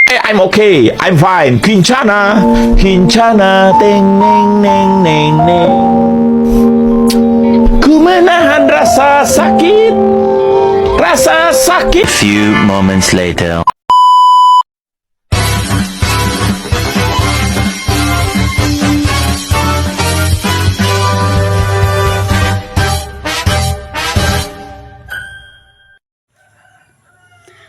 I'm okay, I'm fine. Kincana, Kincana, teng neng neng neng neng. Ku menahan rasa sakit, rasa sakit. Few moments later.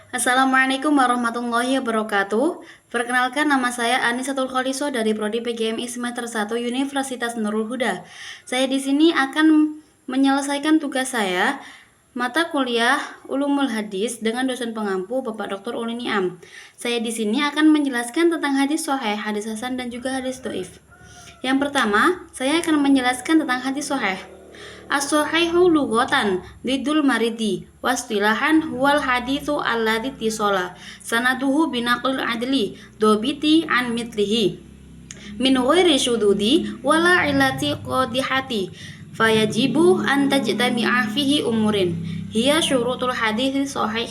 Assalamualaikum warahmatullahi wabarakatuh. Perkenalkan, nama saya Anisatul Kholiso dari Prodi PGMI semester 1 Universitas Nurul Huda. Saya di sini akan menyelesaikan tugas saya mata kuliah Ulumul Hadis dengan dosen pengampu Bapak Dr. Ulini Am. Saya di sini akan menjelaskan tentang hadis sahih, hadis hasan dan juga hadis dhaif. Yang pertama, saya akan menjelaskan tentang hadis sahih. As-sahihu lughatan lidul maridi wastilahan huwal haditsu alladzi tisala sanaduhu binaqil adli dobiti an mitlihi min ghairi syududi wala illati qadihati fayajibu an tajtami'a fihi umurin hiya syurutul hadits sahih.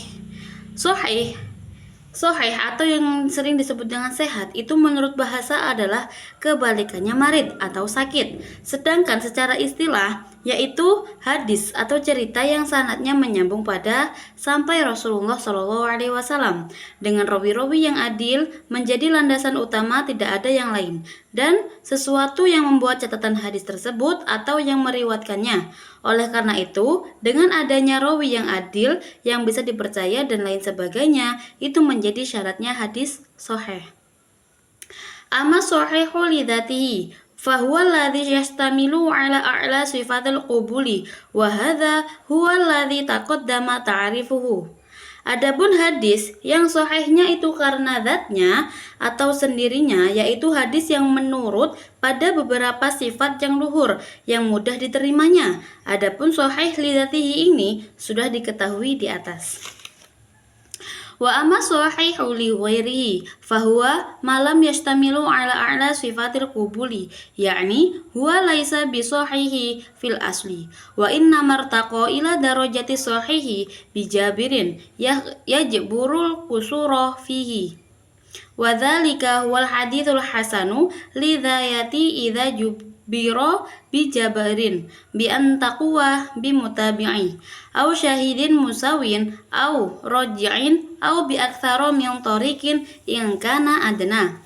Sahih atau yang sering disebut dengan sehat itu menurut bahasa adalah kebalikannya marid atau sakit. Sedangkan secara istilah yaitu hadis atau cerita yang sanadnya menyambung pada sampai Rasulullah SAW dengan rawi-rawi yang adil menjadi landasan utama, tidak ada yang lain, dan sesuatu yang membuat catatan hadis tersebut atau yang meriwayatkannya. Oleh karena itu, dengan adanya rawi yang adil yang bisa dipercaya dan lain sebagainya, itu menjadi syaratnya hadis sahih. Amma sahihu lidzatihi fahuwa alladhi yastamilu ala a'la sifatil qubuli wa hadha huwa alladhi taqaddama ta'rifuhu. Adapun hadis yang sahihnya itu karena zatnya atau sendirinya, yaitu hadis yang menurut pada beberapa sifat yang luhur yang mudah diterimanya. Adapun sahih lidzatihi ini sudah diketahui di atas. Wa amma sahihu li ghairihi fahuwa malam yastamilu ala a'la sifatil qubuli, yakni huwa laisa bi sahihi fil asli wa inna martaqa ila darajati sahihi bi jabirin yajburul qusura fihi wa dzalika wal hadithul hasanu li dhayati idza biro bi jabarin bi antaqwa bi mutabi'i au syahidin musawin au roji'in au bi aktsara min tariqin in kana adna.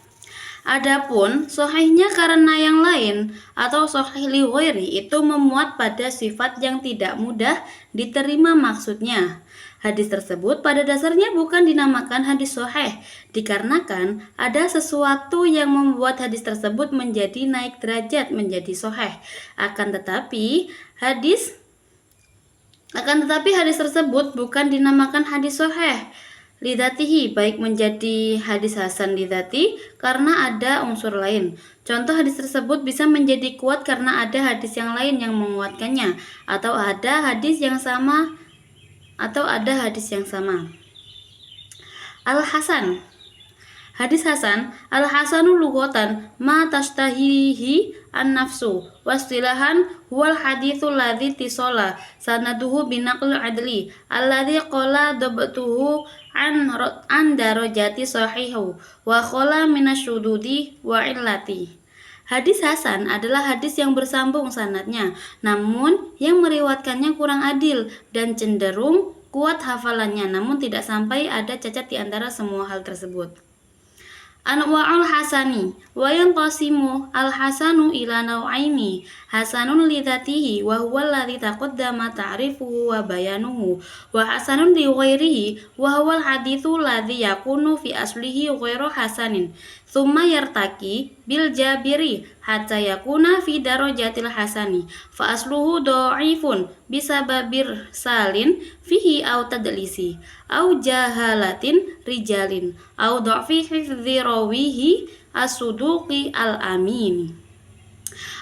Adapun sahihnya karena yang lain atau sahih li ghairi itu memuat pada sifat yang tidak mudah diterima maksudnya. Hadis tersebut pada dasarnya bukan dinamakan hadis sahih dikarenakan ada sesuatu yang membuat hadis tersebut menjadi naik derajat menjadi sahih. Akan tetapi hadis tersebut bukan dinamakan hadis sahih lidzatihi, baik menjadi hadis hasan lidzati karena ada unsur lain. Contoh, hadis tersebut bisa menjadi kuat karena ada hadis yang lain yang menguatkannya, atau ada hadis yang sama. Al-Hasan. Hadis hasan, al-hasanu lughatan ma tashtahihi an-nafsu wastilahan huwal haditsul ladzi tisala sanaduhu binaqil adli alladzi qala dabtuhu an darajati sahihu wa khala minasyududi wa illati. Hadis hasan adalah hadis yang bersambung sanadnya, namun yang meriwayatkannya kurang adil dan cenderung kuat hafalannya, namun tidak sampai ada cacat di antara semua hal tersebut. Anwa'ul hasani wa yanqasimu al-hasanu ila naw'aini hasanun lidzatihi wa huwa alladhi taqaddama ta'rifuhu wa bayanuhu wa hasanun li ghairihi wa huwa al-haditsu alladhi yakunu fi aslihi ghairu hasanin thumma yartaki bil jabiri hatta yakuna fi darajatil hasani fa asluhu dha'ifun bisababir salin fihi au tadlisi au jahalatin rijalin au dha'fi hifdzi rawihi as-suduqi al-amini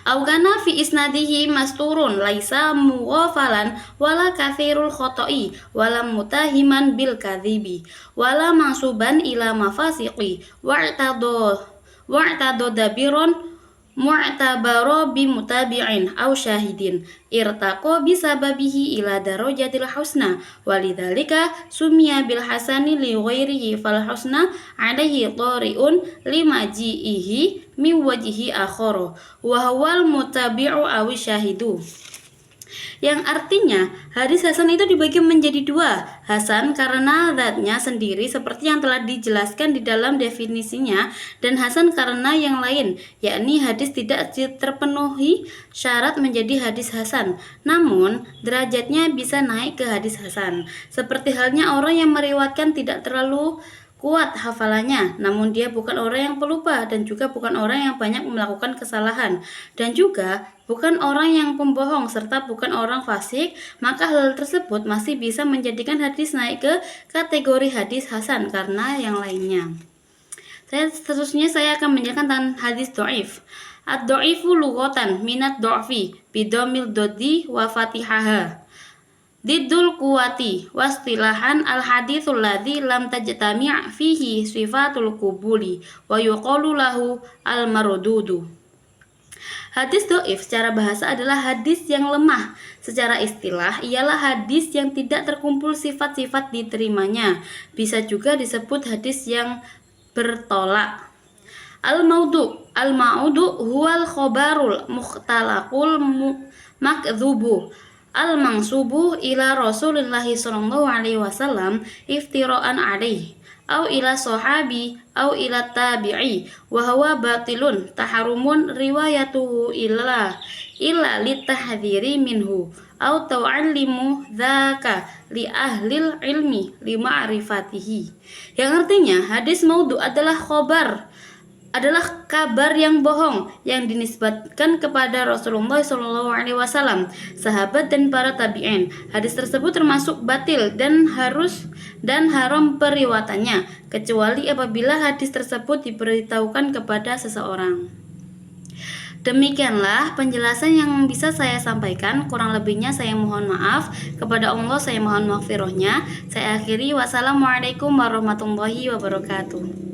au kana fi isnadihi masturun laisa mughafalan wala kathirul khoto'i wala mutahiman bil kadhibi wala mansuban ila mafasiqi wa'tado dabiron mu'tabaro bimutabi'in aw syahidin irtaqo bisababihi ila darajatil husna walidzalika summiya bil hasani li ghairihi fal husna alaihi tari'un limaji'ihi min wajhi akhara wa huwal mutabi'u aw syahidu. Yang artinya hadis hasan itu dibagi menjadi dua, hasan karena zatnya sendiri seperti yang telah dijelaskan di dalam definisinya, dan hasan karena yang lain, yakni hadis tidak terpenuhi syarat menjadi hadis hasan, namun derajatnya bisa naik ke hadis hasan. Seperti halnya orang yang meriwayatkan tidak terlalu kuat hafalannya, namun dia bukan orang yang pelupa dan juga bukan orang yang banyak melakukan kesalahan dan juga bukan orang yang pembohong serta bukan orang fasik, maka hal tersebut masih bisa menjadikan hadis naik ke kategori hadis hasan karena yang lainnya. Seterusnya saya akan menjelaskan tentang hadis dhaif. Ad-dhaifu lughatan minad dha'fi bidomil dodi wa fatihaha. Diddul kuwati wastilahan al haditsul ladzi lam tajtami' fihi sifatul qubuli wa yuqalu lahu al mardudu. Hadis dhaif secara bahasa adalah hadis yang lemah. Secara istilah ialah hadis yang tidak terkumpul sifat-sifat diterimanya. Bisa juga disebut hadis yang bertolak. Al-maudu huwal khobarul mukhtalaqul makdzubu al-mansubuh ila Rasulillahi sallallahu alaihi wasallam iftira'an alaihi au ila sahabi au ila tabi'i wa huwa batilun taharumun riwayatuhu illa litahdziri minhu au ta'allimu dzaka li ahlil ilmi li ma'rifatihi. Yang artinya hadis maudhu adalah kabar yang bohong yang dinisbatkan kepada Rasulullah SAW, sahabat dan para tabi'in. Hadis tersebut termasuk batil dan haram periwayatannya, kecuali apabila hadis tersebut diberitahukan kepada seseorang. Demikianlah penjelasan yang bisa saya sampaikan. Kurang lebihnya saya mohon maaf. Kepada Allah saya mohon maghfirahnya. Saya akhiri. Wassalamualaikum warahmatullahi wabarakatuh.